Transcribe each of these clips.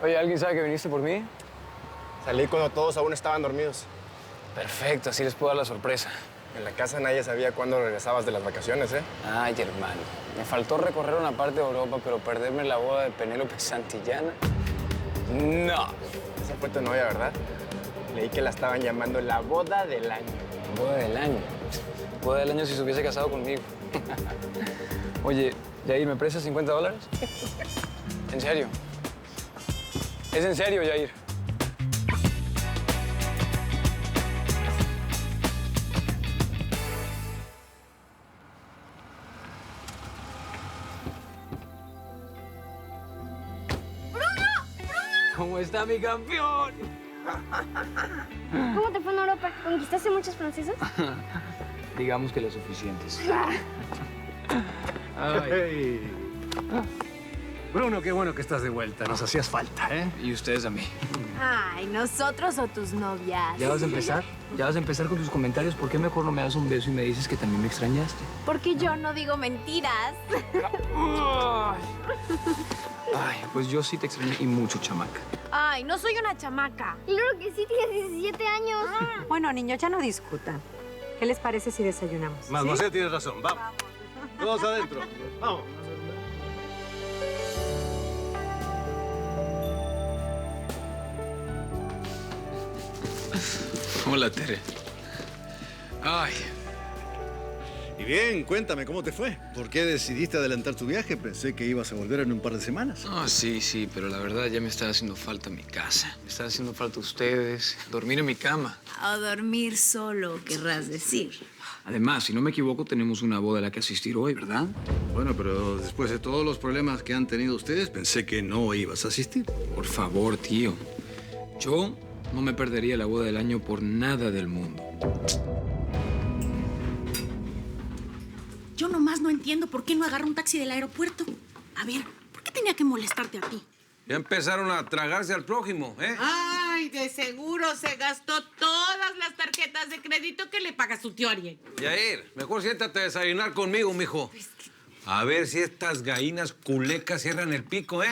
Oye, ¿alguien sabe que viniste por mí? Salí cuando todos aún estaban dormidos. Perfecto, así les puedo dar la sorpresa. En la casa nadie sabía cuándo regresabas de las vacaciones, ¿eh? Ay, hermano. Me faltó recorrer una parte de Europa, pero perderme la boda de Penélope Santillana. No. Esa fue tu novia, ¿verdad? Leí que la estaban llamando la boda del año. Boda del año. Boda del año si se hubiese casado conmigo. Oye, Yair, ¿me prestas $50? ¿En serio? ¿Es en serio, Yair? ¿Cómo está mi campeón? ¿Cómo te fue en Europa? ¿Conquistaste muchos franceses? Digamos que lo suficientes. Hey. Bruno, qué bueno que estás de vuelta. Nos hacías falta, ¿eh? Y ustedes a mí. Ay, ¿nosotros o tus novias? ¿Ya vas a empezar? ¿Ya vas a empezar con tus comentarios? ¿Por qué mejor no me das un beso y me dices que también me extrañaste? Porque yo no digo mentiras. Ay, pues yo sí te extrañé y mucho, chamaca. Ay, no soy una chamaca. Claro que sí, tienes 17 años. Bueno, niños, ya no discutan. ¿Qué les parece si desayunamos? Mademoiselle, tienes razón. Vamos. Todos adentro. Vamos. Hola, Tere. Ay, Y bien, cuéntame, ¿cómo te fue? ¿Por qué decidiste adelantar tu viaje? Pensé que ibas a volver en un par de semanas. sí, pero la verdad ya me está haciendo falta mi casa. Me está haciendo falta ustedes, dormir en mi cama. O dormir solo, querrás decir. Además, si no me equivoco, tenemos una boda a la que asistir hoy, ¿verdad? Bueno, pero después de todos los problemas que han tenido ustedes, pensé que no ibas a asistir. Por favor, tío. Yo no me perdería la boda del año por nada del mundo. Yo nomás no entiendo por qué no agarra un taxi del aeropuerto. A ver, ¿por qué tenía que molestarte a ti? Ya empezaron a tragarse al prójimo, ¿eh? Ay, de seguro se gastó todas las tarjetas de crédito que le paga su tío Ariel. Yair, mejor siéntate a desayunar conmigo, mijo. A ver si estas gallinas culecas cierran el pico, ¿eh?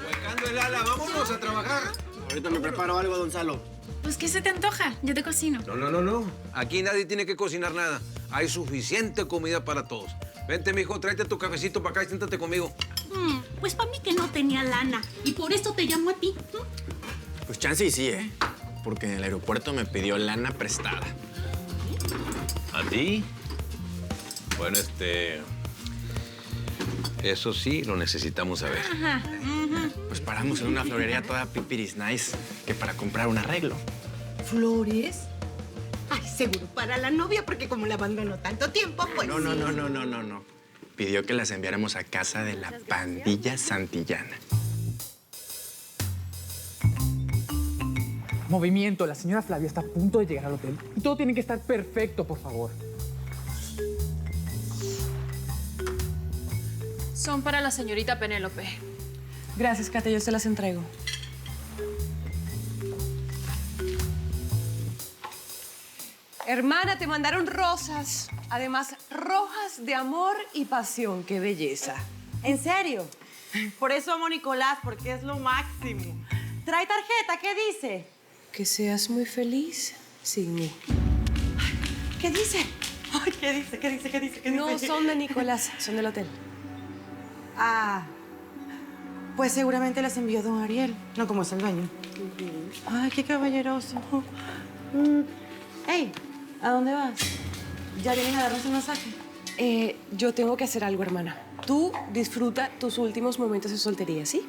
Huecando el ala, vámonos a trabajar. Ahorita me preparo algo, Gonzalo. Pues, ¿qué se te antoja? Yo te cocino. No. Aquí nadie tiene que cocinar nada. Hay suficiente comida para todos. Vente, mijo, tráete tu cafecito para acá y siéntate conmigo. Pues para mí que no tenía lana y por eso te llamo a ti. Pues chance y sí, ¿eh? Porque en el aeropuerto me pidió lana prestada. ¿A ti? Bueno, eso sí lo necesitamos saber. Pues paramos en una florería toda pipiris nice que para comprar un arreglo. ¿Flores? Ay, seguro para la novia, porque como la abandonó tanto tiempo, pues No. Pidió que las enviáramos a casa de la pandilla santillana. Movimiento, la señora Flavia está a punto de llegar al hotel y todo tiene que estar perfecto, por favor. Son para la señorita Penélope. Gracias, Kate, yo se las entrego. Hermana, te mandaron rosas. Además, rojas de amor y pasión. ¡Qué belleza! ¿En serio? por eso amo a Nicolás, porque es lo máximo. ¿Trae tarjeta? ¿Qué dice? Que seas muy feliz sin mí. ¿Qué dice? Ay, ¿qué dice? ¿Qué dice? ¿Qué dice? ¿Qué No dice? son de Nicolás, son del hotel. Ah, pues seguramente las envió don Ariel, no como es el dueño. Ay, qué caballeroso. Ey, ¿a dónde vas? ¿Ya vienen a darnos un masaje? Yo tengo que hacer algo, hermana. Tú disfruta tus últimos momentos de soltería, ¿sí?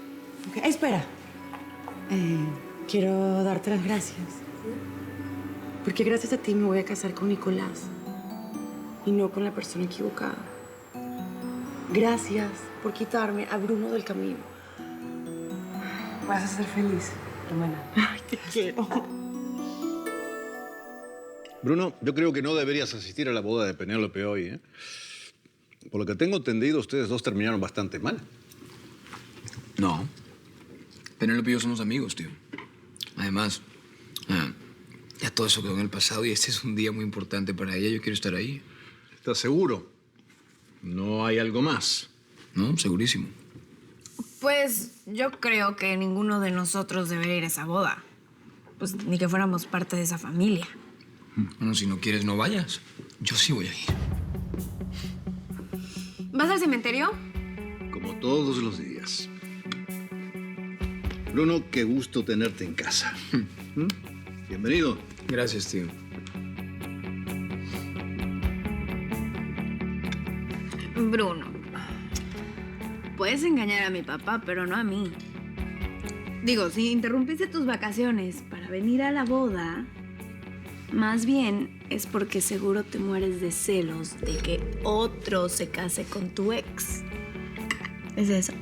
Okay. Espera. Quiero darte las gracias. Porque gracias a ti me voy a casar con Nicolás. Y no con la persona equivocada. Gracias por quitarme a Bruno del camino. Vas a ser feliz, hermana. Ay, te quiero. Bruno, yo creo que no deberías asistir a la boda de Penélope hoy, ¿eh? Por lo que tengo entendido, ustedes dos terminaron bastante mal. No. Penélope y yo somos amigos, tío. Además, ya todo eso quedó en el pasado y este es un día muy importante para ella. Yo quiero estar ahí. ¿Estás seguro? ¿No hay algo más? No, segurísimo. Pues yo creo que ninguno de nosotros debería ir a esa boda. Pues ni que fuéramos parte de esa familia. Bueno, si no quieres, no vayas. Yo sí voy a ir. ¿Vas al cementerio? Como todos los días. Bruno, qué gusto tenerte en casa. Bienvenido. Gracias, tío. Bruno, puedes engañar a mi papá, pero no a mí. Digo, si interrumpiste tus vacaciones para venir a la boda, más bien es porque seguro te mueres de celos de que otro se case con tu ex. ¿Es eso?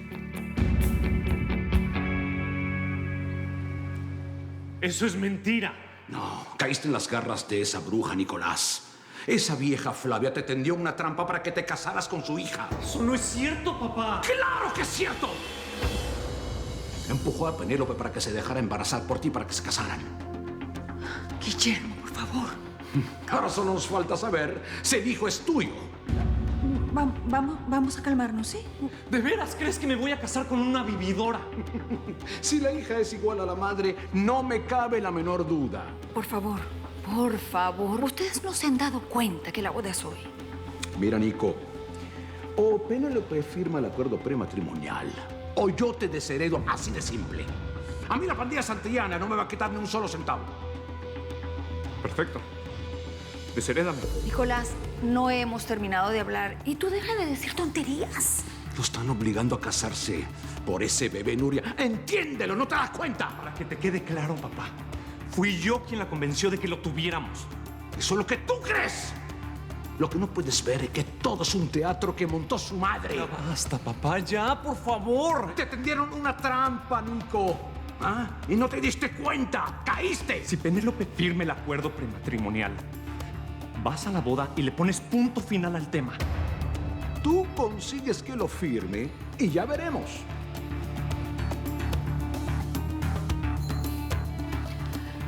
Eso es mentira. No, caíste en las garras de esa bruja, Nicolás. Esa vieja Flavia te tendió una trampa para que te casaras con su hija. Eso no es cierto, papá. ¡Claro que es cierto! Empujó a Penélope para que se dejara embarazar por ti para que se casaran. Guillermo, por favor. Ahora solo nos falta saber si el hijo es tuyo. Vamos a calmarnos, ¿sí? ¿De veras crees que me voy a casar con una vividora? Si la hija es igual a la madre, no me cabe la menor duda. Por favor, por favor. Ustedes no se han dado cuenta que la boda es hoy. Mira, Nico, o Penélope firma el acuerdo prematrimonial, o yo te desheredo, así de simple. A mí la pandilla santillana no me va a quitar ni un solo centavo. Perfecto. Desherédame. Nicolás, no hemos terminado de hablar y tú deja de decir tonterías. Lo están obligando a casarse por ese bebé, Nuria. ¡Entiéndelo! ¿No te das cuenta? Para que te quede claro, papá, fui yo quien la convenció de que lo tuviéramos. Eso es lo que tú crees. Lo que no puedes ver es que todo es un teatro que montó su madre. Ya basta, papá, ya, por favor. Te tendieron una trampa, Nico. ¿Ah? Y no te diste cuenta. ¡Caíste! Si Penélope firme el acuerdo prematrimonial, vas a la boda y le pones punto final al tema. Tú consigues que lo firme y ya veremos.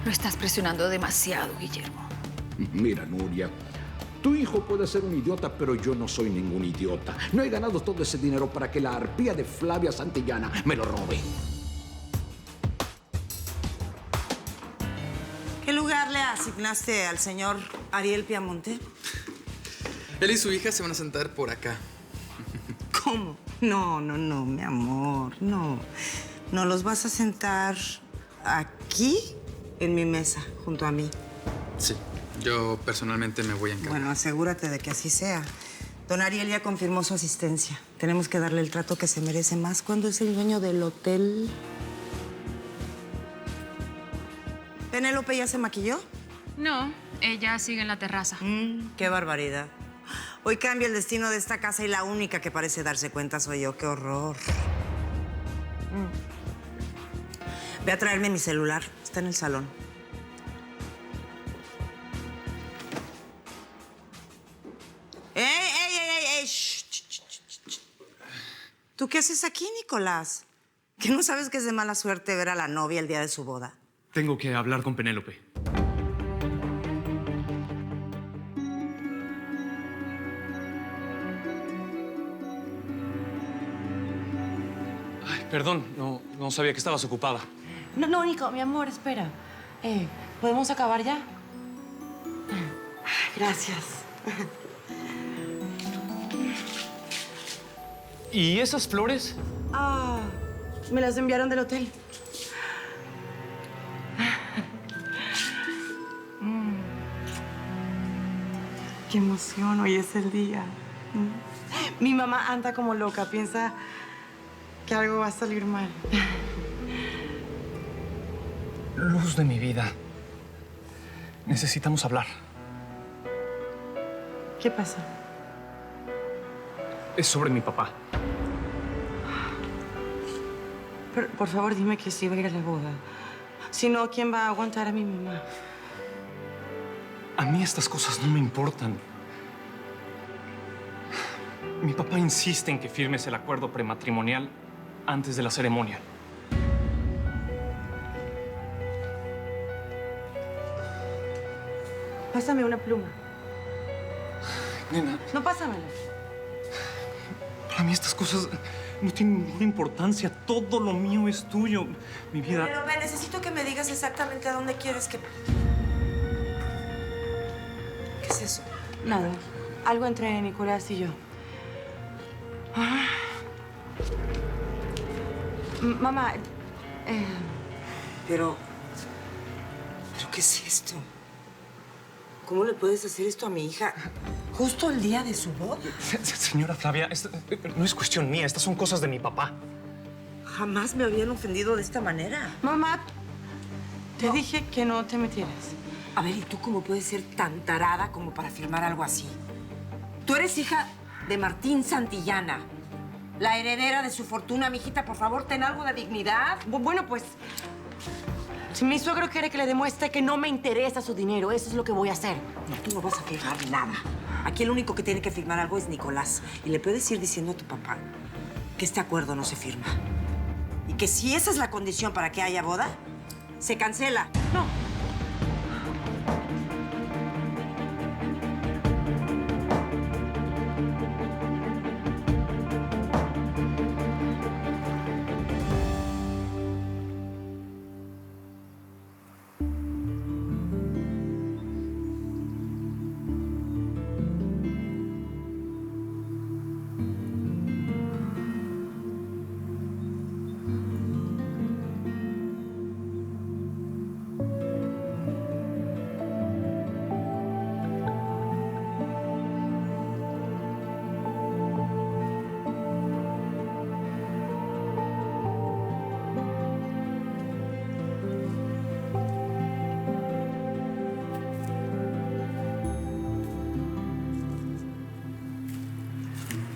Lo estás presionando demasiado, Guillermo. Mira, Nuria, tu hijo puede ser un idiota, pero yo no soy ningún idiota. No he ganado todo ese dinero para que la arpía de Flavia Santillana me lo robe. ¿Qué lugar le asignaste al señor Ariel Piamonte? Él y su hija se van a sentar por acá. ¿Cómo? No, mi amor, no. No los vas a sentar aquí, en mi mesa, junto a mí. Sí, yo personalmente me voy a encargar. Bueno, asegúrate de que así sea. Don Ariel ya confirmó su asistencia. Tenemos que darle el trato que se merece, más cuando es el dueño del hotel. ¿Penélope ya se maquilló? No, ella sigue en la terraza. Qué barbaridad. Hoy cambia el destino de esta casa y la única que parece darse cuenta soy yo. ¡Qué horror! Ve a traerme mi celular. Está en el salón. ¡Ey! Shh. ¿Tú qué haces aquí, Nicolás? ¿Que no sabes que es de mala suerte ver a la novia el día de su boda? Tengo que hablar con Penélope. Ay, perdón, no sabía que estabas ocupada. No, Nico, mi amor, espera. ¿Podemos acabar ya? Gracias. ¿Y esas flores? Ah, me las enviaron del hotel. Qué emoción, hoy es el día. Mi mamá anda como loca, piensa que algo va a salir mal. Luz de mi vida. Necesitamos hablar. ¿Qué pasa? Es sobre mi papá. Pero, por favor, dime que sí va a ir a la boda. Si no, ¿quién va a aguantar a mi mamá? A mí estas cosas no me importan. Mi papá insiste en que firmes el acuerdo prematrimonial antes de la ceremonia. Pásame una pluma. Nena, No, pásamela. para mí estas cosas no tiene ninguna importancia. Todo lo mío es tuyo. Mi vida... Pero ve, necesito que me digas exactamente a dónde quieres que... ¿Qué es eso? Nada. Algo entre Nicolás y yo. Ah. Mamá, Pero ¿qué es esto? ¿Cómo le puedes hacer esto a mi hija justo el día de su boda? Señora Flavia, esto no es cuestión mía. Estas son cosas de mi papá. Jamás me habían ofendido de esta manera. Mamá, te dije que no te metieras. A ver, ¿y tú cómo puedes ser tan tarada como para firmar algo así? Tú eres hija de Martín Santillana, la heredera de su fortuna. Mijita, por favor, ten algo de dignidad. Bueno, pues, si mi suegro quiere que le demuestre que no me interesa su dinero, eso es lo que voy a hacer. No, tú no vas a firmar nada. Aquí el único que tiene que firmar algo es Nicolás. Y le puedes ir diciendo a tu papá que este acuerdo no se firma. Y que si esa es la condición para que haya boda, se cancela. No.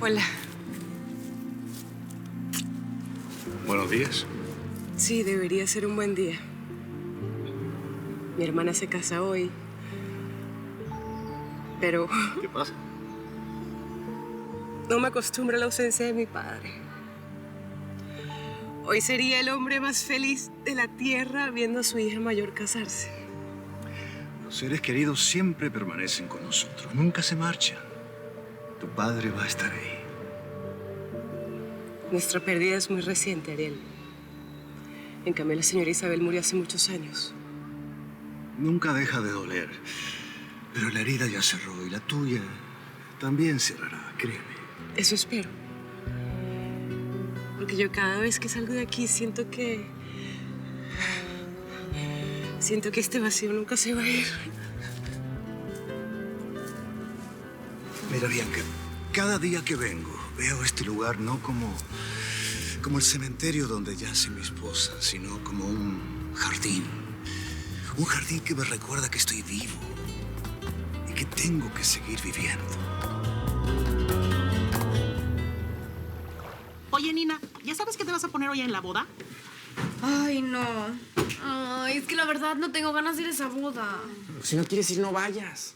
Hola. Buenos días. Sí, debería ser un buen día. Mi hermana se casa hoy. Pero ¿Qué pasa? no me acostumbro a la ausencia de mi padre. Hoy sería el hombre más feliz de la tierra viendo a su hija mayor casarse. Los seres queridos siempre permanecen con nosotros, nunca se marchan. Tu padre va a estar ahí. Nuestra pérdida es muy reciente, Ariel. En cambio, la señora Isabel murió hace muchos años. Nunca deja de doler. Pero la herida ya cerró y la tuya también cerrará, créeme. Eso espero. Porque yo cada vez que salgo de aquí siento que este vacío nunca se va a ir. Mira, Bianca, cada día que vengo veo este lugar no como el cementerio donde yace mi esposa, sino como un jardín. Un jardín que me recuerda que estoy vivo y que tengo que seguir viviendo. Oye, Nina, ¿ya sabes qué te vas a poner hoy en la boda? Ay, no. Ay, es que la verdad no tengo ganas de ir a esa boda. Si no quieres ir, no vayas.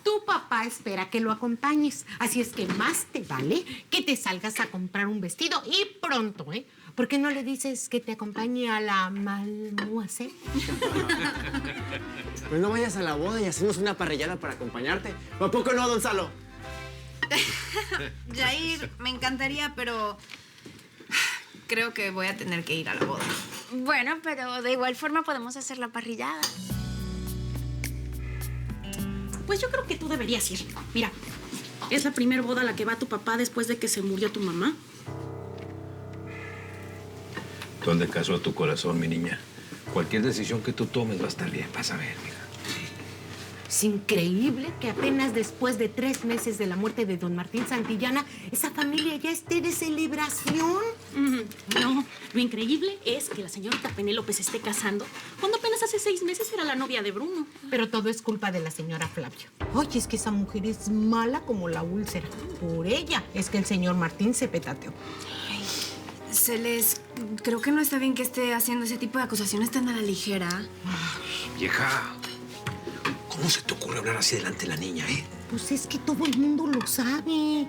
Tu papá espera que lo acompañes, así es que más te vale que te salgas a comprar un vestido y pronto, ¿eh? ¿Por qué no le dices que te acompañe a la Malmuase? Pues no vayas a la boda y hacemos una parrillada para acompañarte. ¿A poco no, Gonzalo? Jair, me encantaría, pero creo que voy a tener que ir a la boda. Bueno, pero de igual forma podemos hacer la parrillada. Pues yo creo que tú deberías ir. Mira, es la primera boda a la que va tu papá después de que se murió tu mamá. ¿Dónde casó tu corazón, mi niña? Cualquier decisión que tú tomes va a estar bien. Vas a ver, mija. Es increíble que apenas después de 3 meses de la muerte de don Martín Santillana, esa familia ya esté de celebración. No, lo increíble es que la señorita Penélope se esté casando cuando apenas hace 6 meses era la novia de Bruno. Pero todo es culpa de la señora Flavia. Oye, es que esa mujer es mala como la úlcera. Por ella es que el señor Martín se petateó. Creo que no está bien que esté haciendo ese tipo de acusaciones tan a la ligera. Vieja, ¿cómo se te ocurre hablar así delante de la niña, eh? Pues es que todo el mundo lo sabe.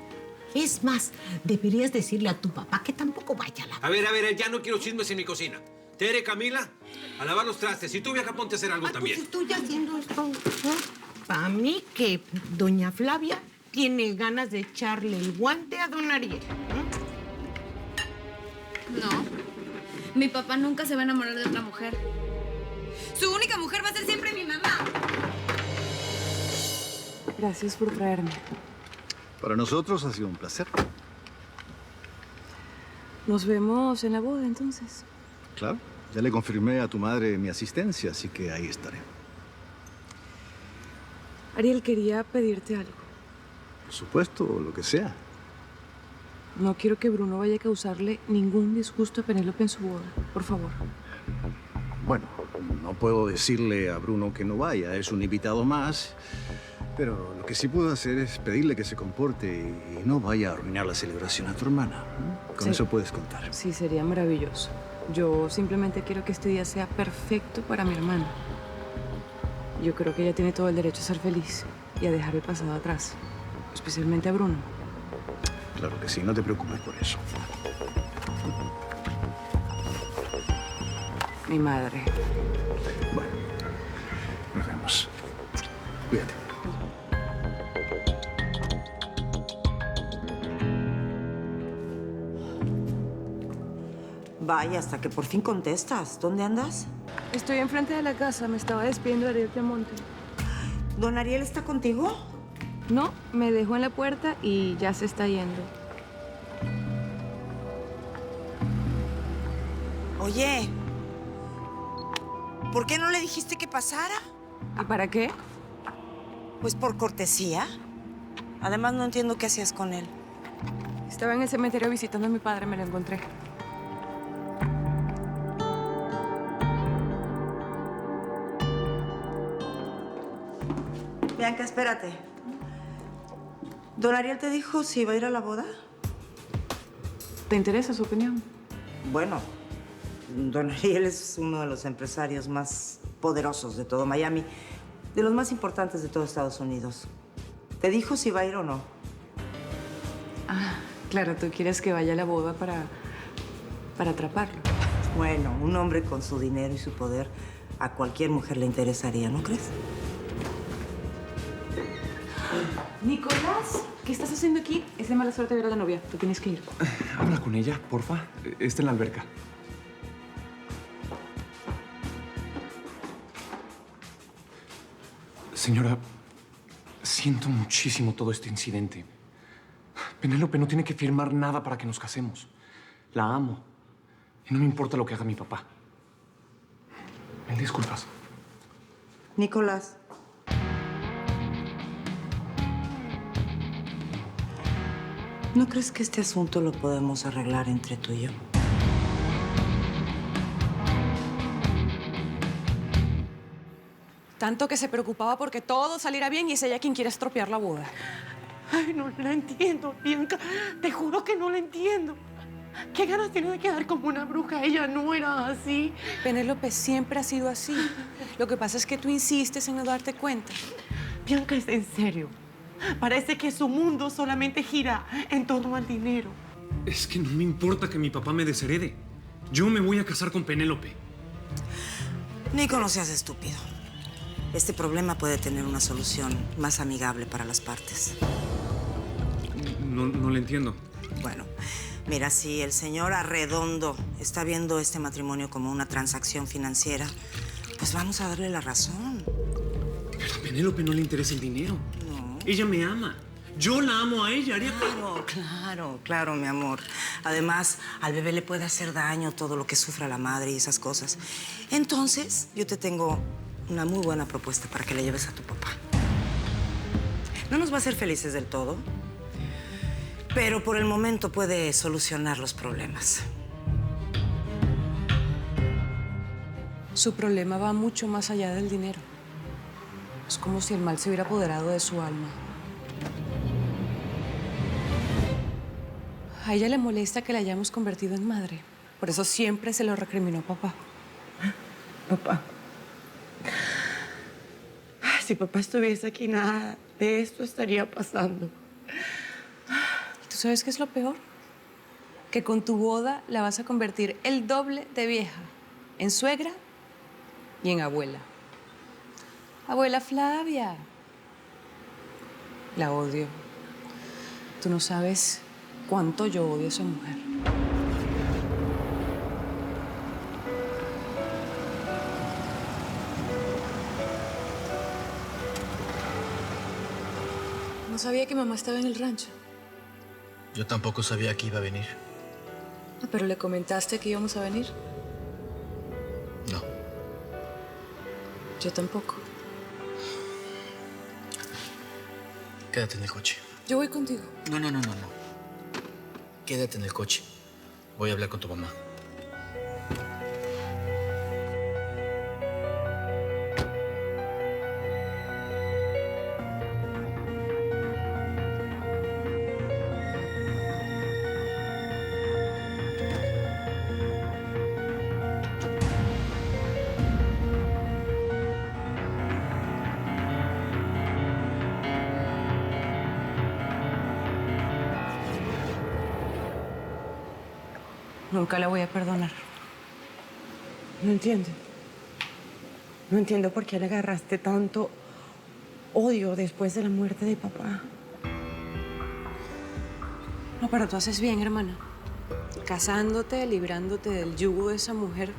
Es más, deberías decirle a tu papá que tampoco vaya a la... A ver, ya no quiero chismes en mi cocina. Tere, Camila, a lavar los trastes. Y tú, vieja, ponte a hacer algo también. Pues estoy haciendo esto. Para mí que doña Flavia tiene ganas de echarle el guante a don Ariel. No. Mi papá nunca se va a enamorar de otra mujer. Su única mujer va a ser siempre mi mamá. Gracias por traerme. Para nosotros ha sido un placer. Nos vemos en la boda, entonces. Claro, ya le confirmé a tu madre mi asistencia, así que ahí estaré. Ariel, quería pedirte algo. Por supuesto, lo que sea. No quiero que Bruno vaya a causarle ningún disgusto a Penélope en su boda. Por favor. Bueno, no puedo decirle a Bruno que no vaya, es un invitado más. Pero lo que sí puedo hacer es pedirle que se comporte y no vaya a arruinar la celebración a tu hermana. Con Sí. eso puedes contar. Sí, sería maravilloso. Yo simplemente quiero que este día sea perfecto para mi hermana. Yo creo que ella tiene todo el derecho a ser feliz y a dejar el pasado atrás. Especialmente a Bruno. Claro que sí, no te preocupes por eso. Mi madre. Bueno, nos vemos. Cuídate. Vaya, hasta que por fin contestas. ¿Dónde andas? Estoy enfrente de la casa. Me estaba despidiendo de Ariel Piamonte. ¿Don Ariel está contigo? No, me dejó en la puerta y ya se está yendo. Oye, ¿por qué no le dijiste que pasara? ¿Y para qué? Pues por cortesía. Además, no entiendo qué hacías con él. Estaba en el cementerio visitando a mi padre, me lo encontré. Bianca, espérate. ¿Don Ariel te dijo si iba a ir a la boda? ¿Te interesa su opinión? Bueno, don Ariel es uno de los empresarios más poderosos de todo Miami, de los más importantes de todo Estados Unidos. ¿Te dijo si va a ir o no? Ah, claro, tú quieres que vaya a la boda para atraparlo. Bueno, un hombre con su dinero y su poder a cualquier mujer le interesaría, ¿no crees? Nicolás, ¿qué estás haciendo aquí? Es de mala suerte ver a la novia. Tú tienes que ir. Habla con ella, porfa. Está en la alberca. Señora, siento muchísimo todo este incidente. Penélope no tiene que firmar nada para que nos casemos. La amo. Y no me importa lo que haga mi papá. Mil disculpas. Nicolás. ¿No crees que este asunto lo podemos arreglar entre tú y yo? Tanto que se preocupaba porque todo saliera bien y es ella quien quiere estropear la boda. Ay, no la entiendo, Bianca. Te juro que no la entiendo. ¿Qué ganas tiene de quedar como una bruja? Ella no era así. Penélope siempre ha sido así. Lo que pasa es que tú insistes en no darte cuenta. Bianca, es en serio. Parece que su mundo solamente gira en torno al dinero. Es que no me importa que mi papá me desherede. Yo me voy a casar con Penélope. Nico, no seas estúpido. Este problema puede tener una solución más amigable para las partes. No le entiendo. Bueno, mira, si el señor Arredondo está viendo este matrimonio como una transacción financiera, pues vamos a darle la razón. Pero a Penélope no le interesa el dinero. No. Ella me ama. Yo la amo a ella. Claro, mi amor. Además, al bebé le puede hacer daño todo lo que sufra la madre y esas cosas. Entonces, yo te tengo una muy buena propuesta para que le lleves a tu papá. No nos va a hacer felices del todo, pero por el momento puede solucionar los problemas. Su problema va mucho más allá del dinero. Es como si el mal se hubiera apoderado de su alma. A ella le molesta que la hayamos convertido en madre. Por eso siempre se lo recriminó a papá. Papá. Si papá estuviese aquí, nada de esto estaría pasando. ¿Tú sabes qué es lo peor? Que con tu boda la vas a convertir el doble de vieja. En suegra y en abuela. Abuela Flavia. La odio. Tú no sabes cuánto yo odio a esa mujer. No sabía que mamá estaba en el rancho. Yo tampoco sabía que iba a venir. Ah, pero le comentaste que íbamos a venir. No. Yo tampoco. Quédate en el coche. Yo voy contigo. No. Quédate en el coche. Voy a hablar con tu mamá. Nunca la voy a perdonar. No entiendo. No entiendo por qué le agarraste tanto odio después de la muerte de papá. No, pero tú haces bien, hermana. Casándote, librándote del yugo de esa mujer.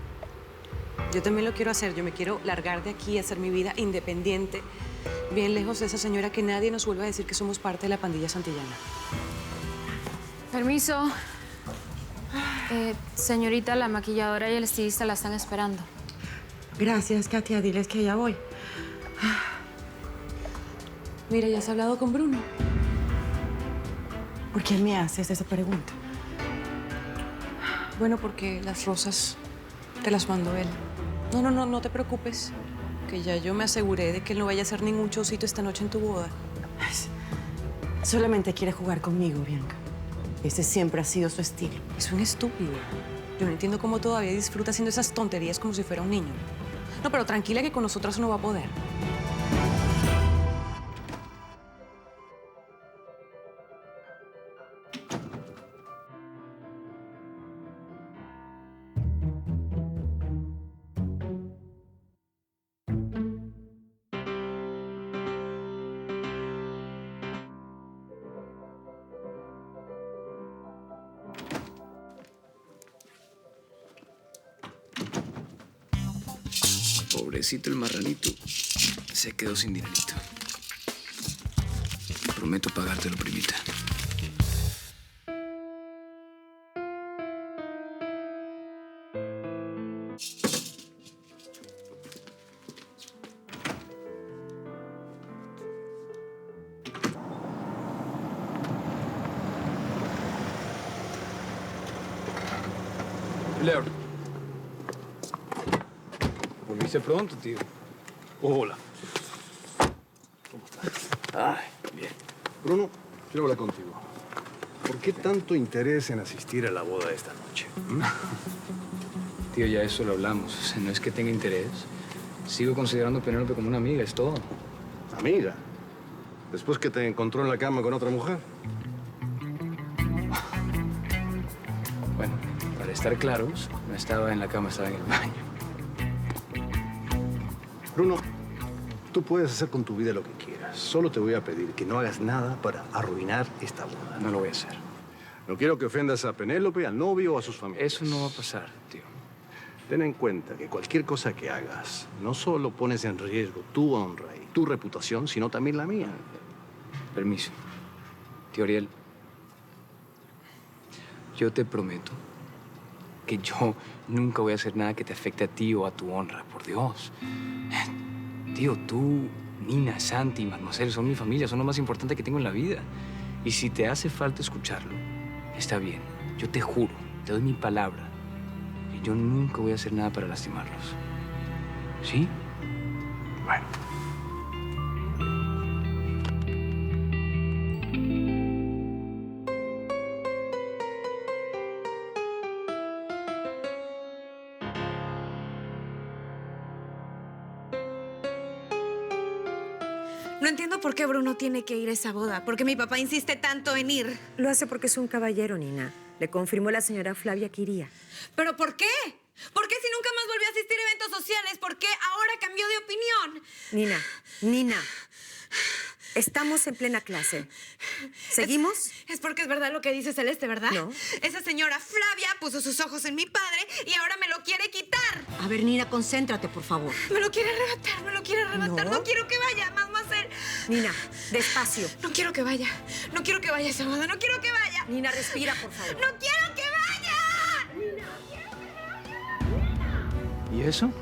Yo también lo quiero hacer. Yo me quiero largar de aquí, hacer mi vida independiente, bien lejos de esa señora, que nadie nos vuelva a decir que somos parte de la pandilla santillana. Permiso. Señorita, la maquilladora y el estilista la están esperando. Gracias, Katia. Diles que ya voy. Mira, ¿ya has hablado con Bruno? ¿Por qué me haces esa pregunta? Bueno, porque las rosas te las mandó él. No te preocupes, que ya yo me aseguré de que él no vaya a hacer ningún showcito esta noche en tu boda. Solamente quiere jugar conmigo, Bianca. Ese siempre ha sido su estilo. Es un estúpido. Yo no entiendo cómo todavía disfruta haciendo esas tonterías como si fuera un niño. No, pero tranquila que con nosotras no va a poder. Pobrecito el marranito. Se quedó sin dinerito. Prometo pagártelo, primita. Leo. Volviste pronto, tío. Hola. ¿Cómo estás? Ay, bien. Bruno, quiero hablar contigo. ¿Por qué tanto interés en asistir a la boda de esta noche? Tío, ya eso lo hablamos. O sea, no es que tenga interés. Sigo considerando a Penélope como una amiga, es todo. ¿Amiga? ¿Después que te encontró en la cama con otra mujer? Bueno, para estar claros, no estaba en la cama, estaba en el baño. Bruno, tú puedes hacer con tu vida lo que quieras. Solo te voy a pedir que no hagas nada para arruinar esta boda. No lo voy a hacer. No quiero que ofendas a Penélope, al novio o a sus familiares. Eso no va a pasar, tío. Ten en cuenta que cualquier cosa que hagas no solo pones en riesgo tu honra y tu reputación, sino también la mía. Permiso. Tío Ariel, yo te prometo que yo nunca voy a hacer nada que te afecte a ti o a tu honra, por Dios. Tío, tú, Nina, Santi, Mademoiselle son mi familia, son lo más importante que tengo en la vida. Y si te hace falta escucharlo, está bien. Yo te juro, te doy mi palabra, que yo nunca voy a hacer nada para lastimarlos. ¿Sí? Bueno. No entiendo por qué Bruno tiene que ir a esa boda. ¿Por qué mi papá insiste tanto en ir? Lo hace porque es un caballero, Nina. Le confirmó la señora Flavia que iría. ¿Pero por qué? ¿Por qué si nunca más volvió a asistir a eventos sociales? ¿Por qué ahora cambió de opinión? Nina. Estamos en plena clase. ¿Seguimos? Es porque es verdad lo que dice Celeste, ¿verdad? No. Esa señora Flavia puso sus ojos en mi padre y ahora me lo quiere quitar. A ver, Nina, concéntrate, por favor. Me lo quiere arrebatar, me lo quiere arrebatar. No. No quiero que vaya, Mademoiselle. Nina, despacio. No quiero que vaya. No quiero que vaya a esa boda. No quiero que vaya. Nina, respira, por favor. ¡No quiero que vaya! ¿Y eso?